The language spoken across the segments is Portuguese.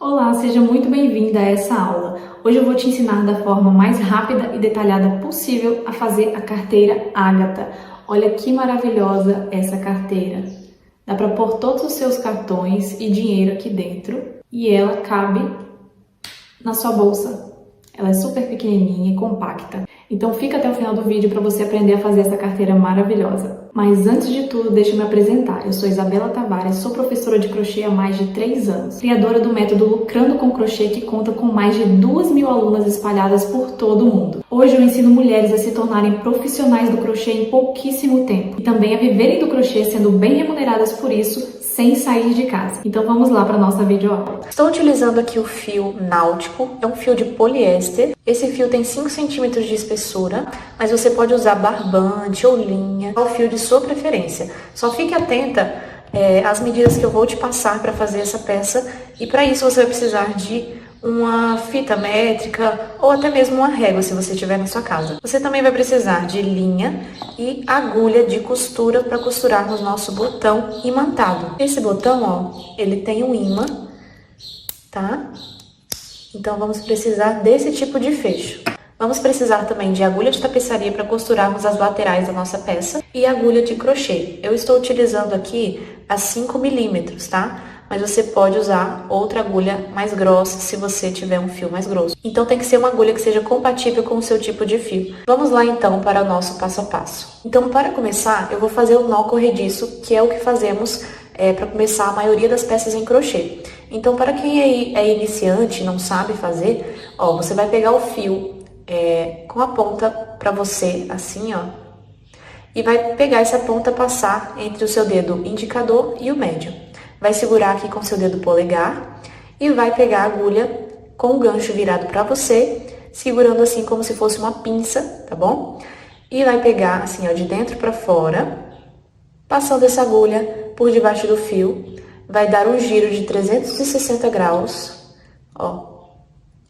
Olá, seja muito bem-vinda a essa aula. Hoje eu vou te ensinar da forma mais rápida e detalhada possível a fazer a carteira Ágata. Olha que maravilhosa essa carteira. Dá para pôr todos os seus cartões e dinheiro aqui dentro e ela cabe na sua bolsa. Ela é super pequenininha e compacta. Então fica até o final do vídeo para você aprender a fazer essa carteira maravilhosa. Mas antes de tudo, deixa eu me apresentar. Eu sou Isabela Tavares, sou professora de crochê há mais de 3 anos. Criadora do método Lucrando com Crochê, que conta com mais de 2.000 alunas espalhadas por todo o mundo. Hoje eu ensino mulheres a se tornarem profissionais do crochê em pouquíssimo tempo. E também a viverem do crochê sendo bem remuneradas por isso, sem sair de casa. Então vamos lá para a nossa videoaula. Estou utilizando aqui o fio náutico, é um fio de poliéster. Esse fio tem 5 centímetros de espessura, mas você pode usar barbante ou linha, é o fio de sua preferência. Só fique atenta às medidas que eu vou te passar para fazer essa peça, e para isso você vai precisar de uma fita métrica ou até mesmo uma régua, se você tiver na sua casa. Você também vai precisar de linha e agulha de costura para costurarmos nosso botão imantado. Esse botão, ó, ele tem um imã, tá? Então vamos precisar desse tipo de fecho. Vamos precisar também de agulha de tapeçaria para costurarmos as laterais da nossa peça e agulha de crochê. Eu estou utilizando aqui a 5 milímetros, tá? Mas você pode usar outra agulha mais grossa se você tiver um fio mais grosso. Então tem que ser uma agulha que seja compatível com o seu tipo de fio. Vamos lá então para o nosso passo a passo. Então para começar eu vou fazer o nó corrediço, que é o que fazemos para começar a maioria das peças em crochê. Então para quem é iniciante e não sabe fazer, ó, você vai pegar o fio com a ponta para você assim, ó. E vai pegar essa ponta, passar entre o seu dedo indicador e o médio. Vai segurar aqui com o seu dedo polegar e vai pegar a agulha com o gancho virado para você, segurando assim como se fosse uma pinça, tá bom? E vai pegar assim, ó, de dentro para fora, passando essa agulha por debaixo do fio, vai dar um giro de 360 graus, ó,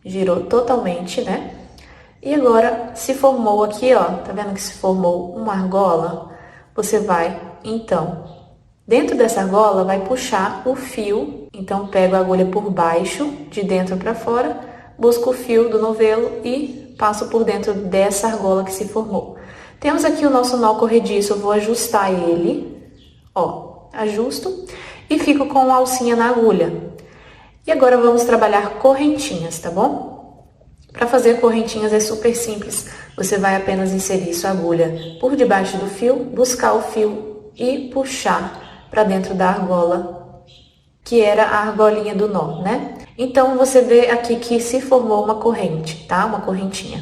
girou totalmente, né? E agora se formou aqui, ó, tá vendo que se formou uma argola? Você vai, então, dentro dessa argola vai puxar o fio, então pego a agulha por baixo, de dentro para fora, busco o fio do novelo e passo por dentro dessa argola que se formou. Temos aqui o nosso nó corrediço, eu vou ajustar ele, ó, ajusto e fico com a alcinha na agulha. E agora vamos trabalhar correntinhas, tá bom? Para fazer correntinhas é super simples, você vai apenas inserir sua agulha por debaixo do fio, buscar o fio e puxar para dentro da argola, que era a argolinha do nó, né? Então você vê aqui que se formou uma corrente, tá? Uma correntinha.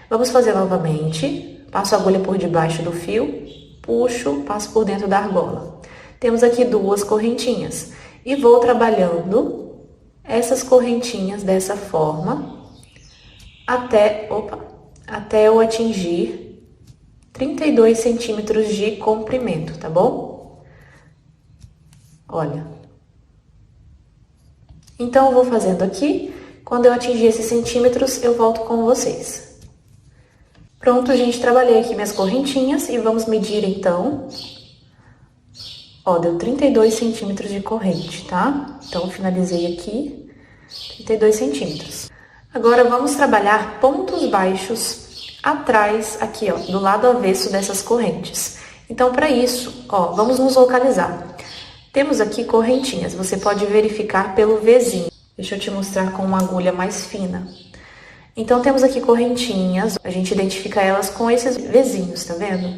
Vamos fazer novamente. Passo a agulha por debaixo do fio, puxo, passo por dentro da argola. Temos aqui 2 correntinhas e vou trabalhando essas correntinhas dessa forma até eu atingir 32 centímetros de comprimento, tá bom? Olha. Então eu vou fazendo aqui, quando eu atingir esses centímetros eu volto com vocês. Pronto, gente, trabalhei aqui minhas correntinhas e vamos medir então. Ó, deu 32 centímetros de corrente, tá? Então finalizei aqui, 32 centímetros. Agora vamos trabalhar pontos baixos atrás, aqui, ó, do lado avesso dessas correntes. Então para isso, ó, vamos nos localizar. Temos aqui correntinhas, você pode verificar pelo Vzinho. Deixa eu te mostrar com uma agulha mais fina. Então temos aqui correntinhas, a gente identifica elas com esses Vzinhos, tá vendo?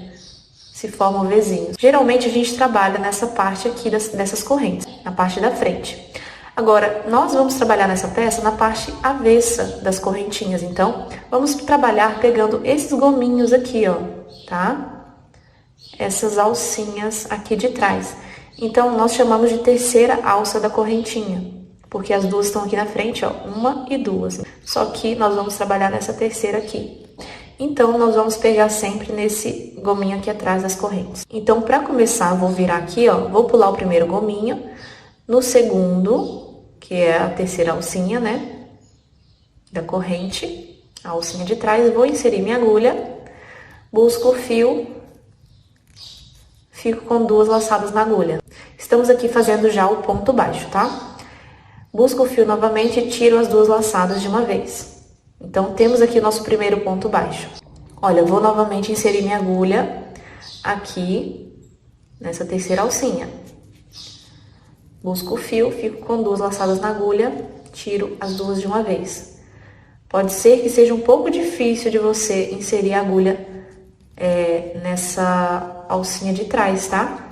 Se formam Vzinhos. Geralmente a gente trabalha nessa parte aqui dessas correntes, na parte da frente. Agora, nós vamos trabalhar nessa peça na parte avessa das correntinhas, então vamos trabalhar pegando esses gominhos aqui, ó, tá? Essas alcinhas aqui de trás. Então, nós chamamos de terceira alça da correntinha, porque as duas estão aqui na frente, ó, 1 e 2. Só que nós vamos trabalhar nessa terceira aqui. Então, nós vamos pegar sempre nesse gominho aqui atrás das correntes. Então, para começar, vou virar aqui, ó, vou pular o primeiro gominho, no segundo, que é a terceira alcinha, né, da corrente, a alcinha de trás, vou inserir minha agulha, busco o fio, fico com 2 laçadas na agulha. Estamos aqui fazendo já o ponto baixo, tá? Busco o fio novamente e tiro as 2 laçadas de uma vez. Então, temos aqui o nosso primeiro ponto baixo. Olha, eu vou novamente inserir minha agulha aqui nessa terceira alcinha. Busco o fio, fico com 2 laçadas na agulha, tiro as 2 de uma vez. Pode ser que seja um pouco difícil de você inserir a agulha nessa alcinha de trás, tá?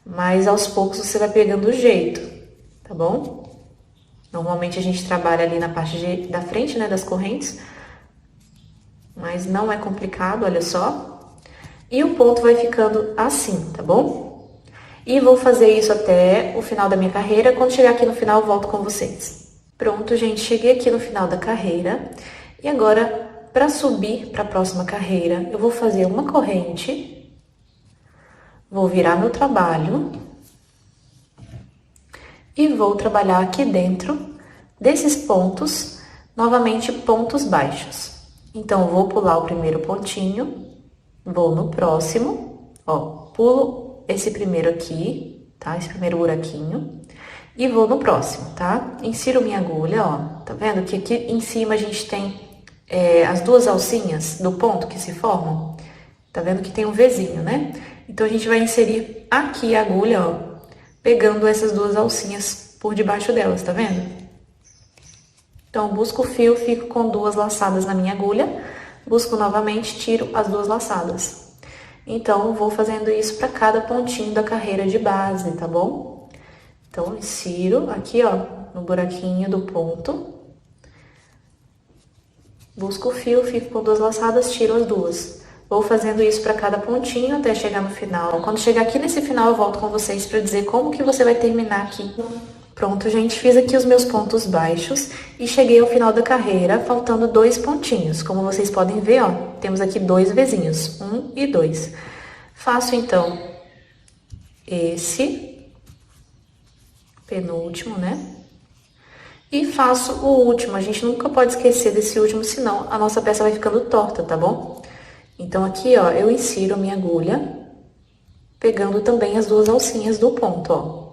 Mas aos poucos você vai pegando o jeito, tá bom? Normalmente a gente trabalha ali na parte da frente, né, das correntes, mas não é complicado, olha só. E o ponto vai ficando assim, tá bom? E vou fazer isso até o final da minha carreira. Quando chegar aqui no final, eu volto com vocês. Pronto, gente, cheguei aqui no final da carreira. E agora, para subir para a próxima carreira, eu vou fazer uma corrente. Vou virar meu trabalho. E vou trabalhar aqui dentro desses pontos, novamente pontos baixos. Então, eu vou pular o primeiro pontinho, vou no próximo, ó, pulo esse primeiro aqui, tá? Esse primeiro buraquinho. E vou no próximo, tá? Insiro minha agulha, ó. Tá vendo que aqui em cima a gente tem as 2 alcinhas do ponto que se formam? Tá vendo que tem um Vzinho, né? Então, a gente vai inserir aqui a agulha, ó, pegando essas 2 alcinhas por debaixo delas, tá vendo? Então, busco o fio, fico com 2 laçadas na minha agulha. Busco novamente, tiro as 2 laçadas. Então, vou fazendo isso para cada pontinho da carreira de base, tá bom? Então, insiro aqui, ó, no buraquinho do ponto. Busco o fio, fico com 2 laçadas, tiro as 2. Vou fazendo isso para cada pontinho até chegar no final. Quando chegar aqui nesse final, eu volto com vocês para dizer como que você vai terminar aqui. Pronto, gente, fiz aqui os meus pontos baixos e cheguei ao final da carreira, faltando 2 pontinhos. Como vocês podem ver, ó, temos aqui 2 Vzinhos, 1 e 2. Faço, então, esse penúltimo, né? E faço o último. A gente nunca pode esquecer desse último, senão a nossa peça vai ficando torta, tá bom? Então, aqui, ó, eu insiro a minha agulha, pegando também as 2 alcinhas do ponto, ó.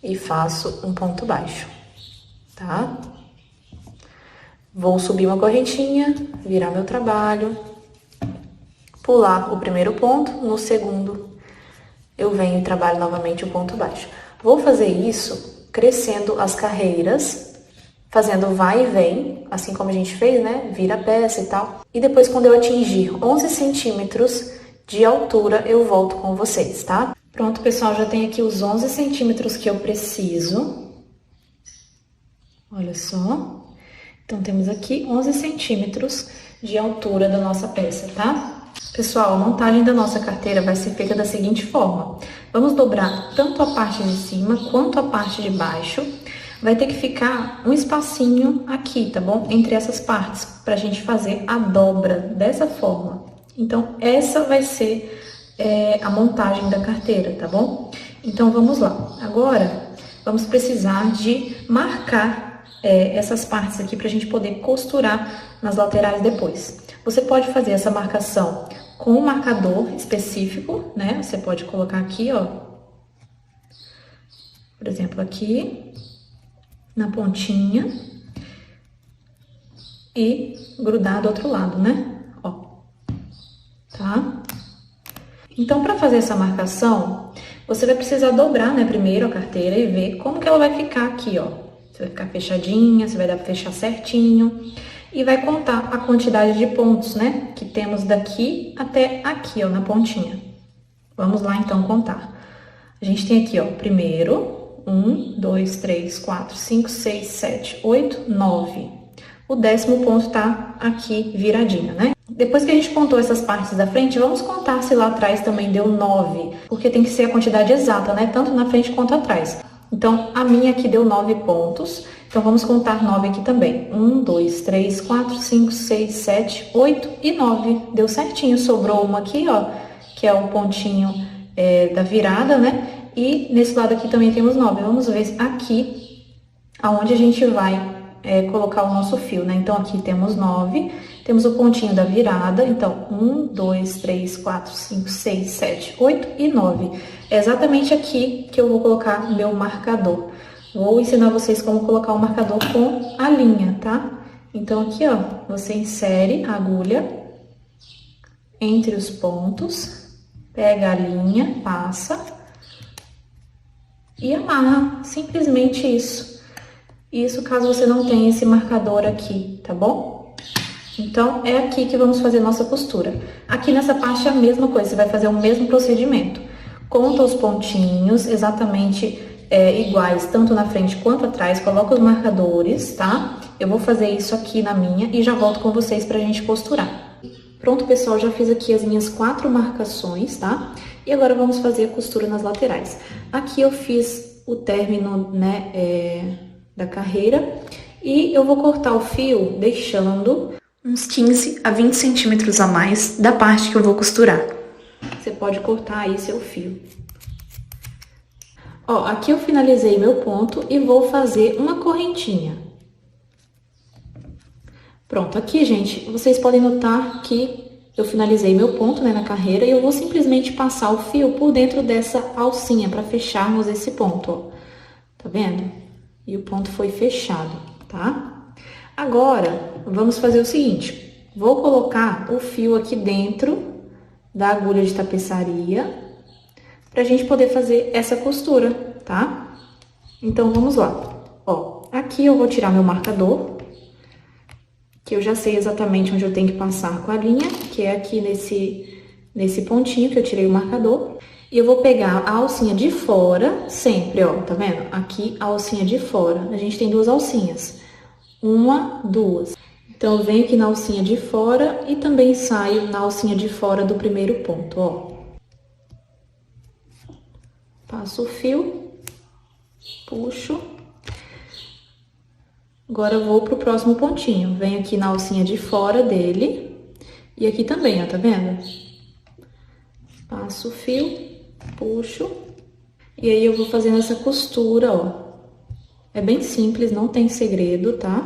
E faço um ponto baixo, tá? Vou subir uma correntinha, virar meu trabalho, pular o primeiro ponto, no segundo eu venho e trabalho novamente o ponto baixo. Vou fazer isso crescendo as carreiras, fazendo vai e vem, assim como a gente fez, né? Vira a peça e tal. E depois, quando eu atingir 11 centímetros de altura, eu volto com vocês, tá? Pronto, pessoal, já tenho aqui os 11 centímetros que eu preciso. Olha só. Então, temos aqui 11 centímetros de altura da nossa peça, tá? Pessoal, a montagem da nossa carteira vai ser feita da seguinte forma. Vamos dobrar tanto a parte de cima quanto a parte de baixo. Vai ter que ficar um espacinho aqui, tá bom? Entre essas partes, pra gente fazer a dobra dessa forma. Então, essa vai ser a montagem da carteira, tá bom? Então, vamos lá. Agora, vamos precisar de marcar essas partes aqui pra gente poder costurar nas laterais depois. Você pode fazer essa marcação com um marcador específico, né? Você pode colocar aqui, ó. Por exemplo, aqui na pontinha e grudar do outro lado, né? Ó. Tá? Então, para fazer essa marcação, você vai precisar dobrar, né, primeiro a carteira e ver como que ela vai ficar aqui, ó. Você vai ficar fechadinha, você vai dar para fechar certinho e vai contar a quantidade de pontos, né, que temos daqui até aqui, ó, na pontinha. Vamos lá, então, contar. A gente tem aqui, ó, primeiro, 1, 2, 3, 4, 5, 6, 7, 8, 9. O 10º ponto tá aqui viradinho, né? Depois que a gente contou essas partes da frente, vamos contar se lá atrás também deu 9, porque tem que ser a quantidade exata, né? Tanto na frente quanto atrás. Então, a minha aqui deu 9 pontos, então vamos contar 9 aqui também. 1, 2, 3, 4, 5, 6, 7, 8 e 9. Deu certinho, sobrou uma aqui, ó, que é o pontinho da virada, né? E nesse lado aqui também temos 9. Vamos ver aqui aonde a gente vai colocar o nosso fio, né? Então, aqui temos 9, temos o pontinho da virada, então, 1, 2, 3, 4, 5, 6, 7, 8 e 9. É exatamente aqui que eu vou colocar meu marcador. Vou ensinar vocês como colocar o marcador com a linha, tá? Então, aqui, ó, você insere a agulha entre os pontos, pega a linha, passa e amarra. Simplesmente isso. Isso caso você não tenha esse marcador aqui, tá bom? Então, é aqui que vamos fazer nossa costura. Aqui nessa parte é a mesma coisa, você vai fazer o mesmo procedimento. Conta os pontinhos exatamente iguais, tanto na frente quanto atrás, coloca os marcadores, tá? Eu vou fazer isso aqui na minha e já volto com vocês pra gente costurar. Pronto, pessoal, já fiz aqui as minhas 4 marcações, tá? E agora vamos fazer a costura nas laterais. Aqui eu fiz o término, né, da carreira e eu vou cortar o fio deixando uns 15 a 20 centímetros a mais da parte que eu vou costurar. Você pode cortar aí seu fio. Ó, aqui eu finalizei meu ponto e vou fazer uma correntinha. Pronto, aqui, gente, vocês podem notar que eu finalizei meu ponto, né, na carreira e eu vou simplesmente passar o fio por dentro dessa alcinha para fecharmos esse ponto, ó. Tá vendo? E o ponto foi fechado, tá? Agora, vamos fazer o seguinte. Vou colocar o fio aqui dentro da agulha de tapeçaria pra gente poder fazer essa costura, tá? Então, vamos lá. Ó, aqui eu vou tirar meu marcador, que eu já sei exatamente onde eu tenho que passar com a linha, que é aqui nesse pontinho que eu tirei o marcador. E eu vou pegar a alcinha de fora, sempre, ó, tá vendo? Aqui a alcinha de fora, a gente tem 2 alcinhas. 1, 2. Então, eu venho aqui na alcinha de fora e também saio na alcinha de fora do primeiro ponto, ó. Passo o fio, puxo. Agora eu vou pro próximo pontinho. Venho aqui na alcinha de fora dele. E aqui também, ó, tá vendo? Passo o fio, puxo. E aí eu vou fazendo essa costura, ó. É bem simples, não tem segredo, tá?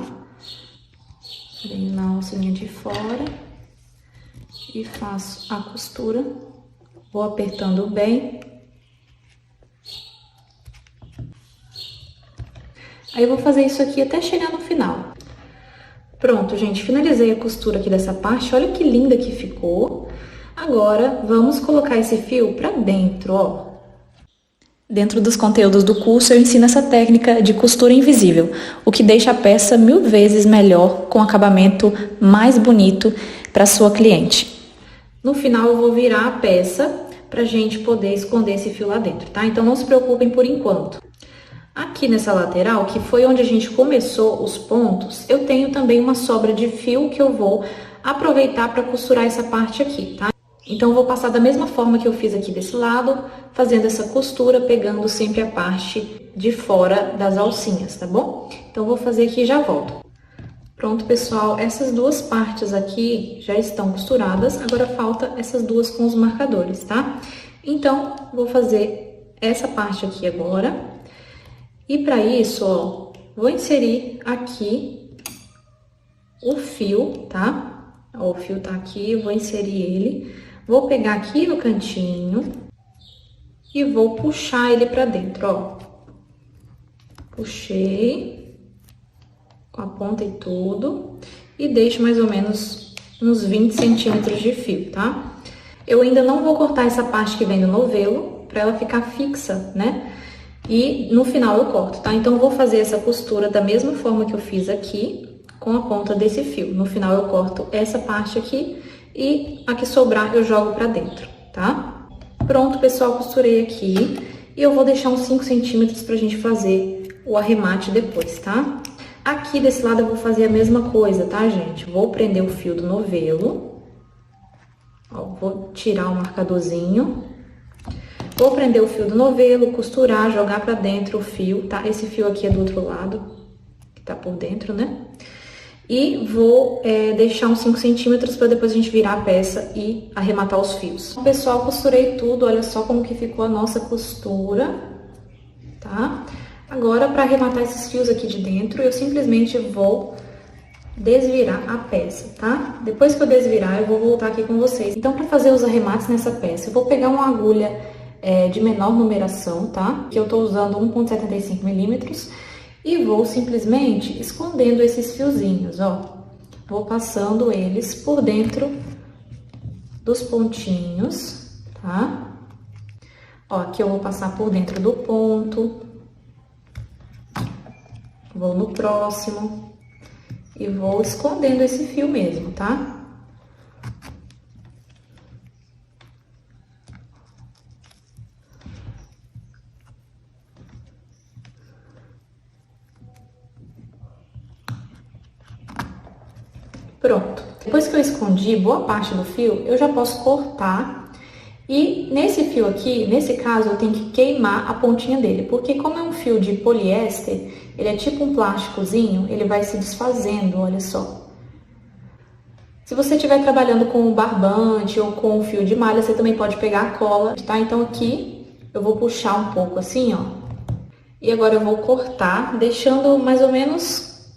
Venho na alcinha de fora e faço a costura. Vou apertando bem. Aí eu vou fazer isso aqui até chegar no final. Pronto, gente, finalizei a costura aqui dessa parte. Olha que linda que ficou. Agora, vamos colocar esse fio pra dentro, ó. Dentro dos conteúdos do curso, eu ensino essa técnica de costura invisível, o que deixa a peça 1000 vezes melhor, com acabamento mais bonito para sua cliente. No final, eu vou virar a peça pra gente poder esconder esse fio lá dentro, tá? Então, não se preocupem por enquanto. Aqui nessa lateral, que foi onde a gente começou os pontos, eu tenho também uma sobra de fio que eu vou aproveitar para costurar essa parte aqui, tá? Então, eu vou passar da mesma forma que eu fiz aqui desse lado, fazendo essa costura, pegando sempre a parte de fora das alcinhas, tá bom? Então, eu vou fazer aqui e já volto. Pronto, pessoal, essas 2 partes aqui já estão costuradas, agora falta essas 2 com os marcadores, tá? Então, vou fazer essa parte aqui agora. E para isso, ó, vou inserir aqui o fio, tá? Ó, o fio tá aqui, eu vou inserir ele. Vou pegar aqui no cantinho e vou puxar ele pra dentro, ó. Puxei com a ponta e tudo. E deixo mais ou menos uns 20 centímetros de fio, tá? Eu ainda não vou cortar essa parte que vem do novelo, pra ela ficar fixa, né? E no final eu corto, tá? Então, eu vou fazer essa costura da mesma forma que eu fiz aqui, com a ponta desse fio. No final, eu corto essa parte aqui e a que sobrar eu jogo pra dentro, tá? Pronto, pessoal, costurei aqui. E eu vou deixar uns 5 centímetros pra gente fazer o arremate depois, tá? Aqui desse lado eu vou fazer a mesma coisa, tá, gente? Vou prender o fio do novelo. Ó, vou tirar o marcadorzinho. Vou prender o fio do novelo, costurar, jogar pra dentro o fio, tá? Esse fio aqui é do outro lado, que tá por dentro, né? E vou deixar uns 5 centímetros pra depois a gente virar a peça e arrematar os fios. Então, pessoal, costurei tudo, olha só como que ficou a nossa costura, tá? Agora, pra arrematar esses fios aqui de dentro, eu simplesmente vou desvirar a peça, tá? Depois que eu desvirar, eu vou voltar aqui com vocês. Então, pra fazer os arremates nessa peça, eu vou pegar uma agulha de menor numeração, tá? Que eu tô usando 1,75 milímetros e vou simplesmente escondendo esses fiozinhos, ó. Vou passando eles por dentro dos pontinhos, tá? Ó, aqui eu vou passar por dentro do ponto. Vou no próximo e vou escondendo esse fio mesmo, tá? Pronto. Depois que eu escondi boa parte do fio, eu já posso cortar. E nesse fio aqui, nesse caso, eu tenho que queimar a pontinha dele. Porque como é um fio de poliéster, ele é tipo um plásticozinho, ele vai se desfazendo, olha só. Se você estiver trabalhando com barbante ou com fio de malha, você também pode pegar a cola, tá? Então aqui eu vou puxar um pouco assim, ó. E agora eu vou cortar, deixando mais ou menos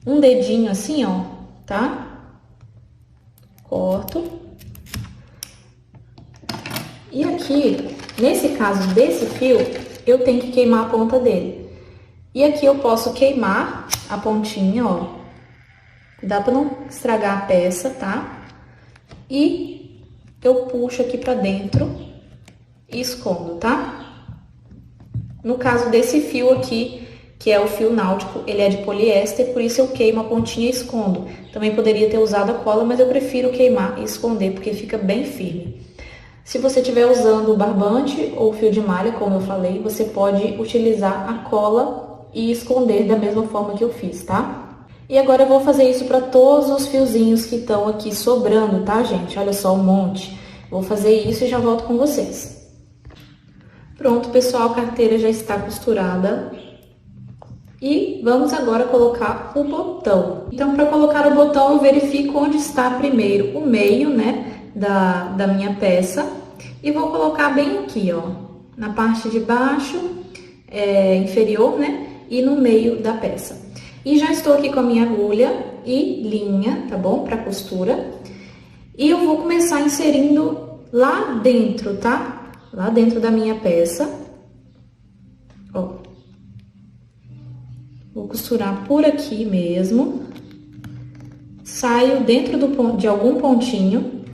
um dedinho assim, ó, tá? Corto. E aqui, nesse caso desse fio, eu tenho que queimar a ponta dele. E aqui eu posso queimar a pontinha, ó. Dá pra não estragar a peça, tá? E eu puxo aqui pra dentro e escondo, tá? No caso desse fio aqui, que é o fio náutico, ele é de poliéster, por isso eu queimo a pontinha e escondo. Também poderia ter usado a cola, mas eu prefiro queimar e esconder, porque fica bem firme. Se você estiver usando o barbante ou fio de malha, como eu falei, você pode utilizar a cola e esconder da mesma forma que eu fiz, tá? E agora eu vou fazer isso para todos os fiozinhos que estão aqui sobrando, tá, gente? Olha só um monte. Vou fazer isso e já volto com vocês. Pronto, pessoal, a carteira já está costurada. E vamos agora colocar o botão. Então, para colocar o botão, eu verifico onde está primeiro o meio, né, da minha peça. E vou colocar bem aqui, ó, na parte de baixo, inferior, né, e no meio da peça. E já estou aqui com a minha agulha e linha, tá bom, para costura. E eu vou começar inserindo lá dentro, tá? Lá dentro da minha peça, ó. Vou costurar por aqui mesmo. Saio dentro de algum pontinho.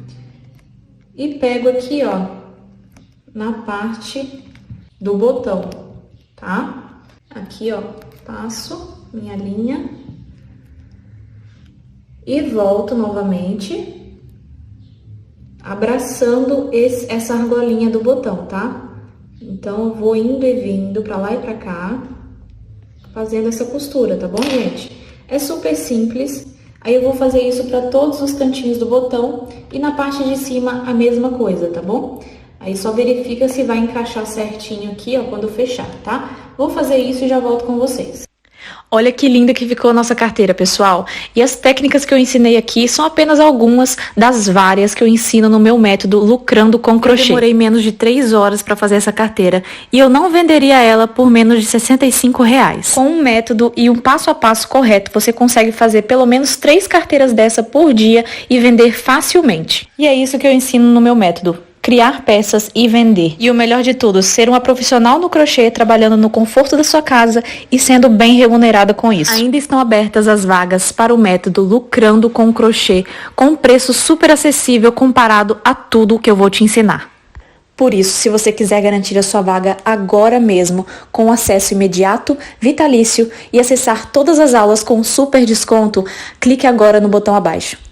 E pego aqui, ó, na parte do botão, tá? Aqui, ó, passo minha linha. E volto novamente, abraçando essa argolinha do botão, tá? Então, eu vou indo e vindo pra lá e pra cá, fazendo essa costura, tá bom, gente? É super simples. Aí eu vou fazer isso para todos os cantinhos do botão e na parte de cima a mesma coisa, tá bom? Aí só verifica se vai encaixar certinho aqui, ó, quando fechar, tá? Vou fazer isso e já volto com vocês. Olha que linda que ficou a nossa carteira, pessoal. E as técnicas que eu ensinei aqui são apenas algumas das várias que eu ensino no meu método Lucrando com Crochê. Eu demorei menos de 3 horas para fazer essa carteira e eu não venderia ela por menos de R$65. Com um método e um passo a passo correto, você consegue fazer pelo menos 3 carteiras dessa por dia e vender facilmente. E é isso que eu ensino no meu método. Criar peças e vender. E o melhor de tudo, ser uma profissional no crochê, trabalhando no conforto da sua casa e sendo bem remunerada com isso. Ainda estão abertas as vagas para o método Lucrando com Crochê, com um preço super acessível comparado a tudo o que eu vou te ensinar. Por isso, se você quiser garantir a sua vaga agora mesmo, com acesso imediato, vitalício e acessar todas as aulas com super desconto, clique agora no botão abaixo.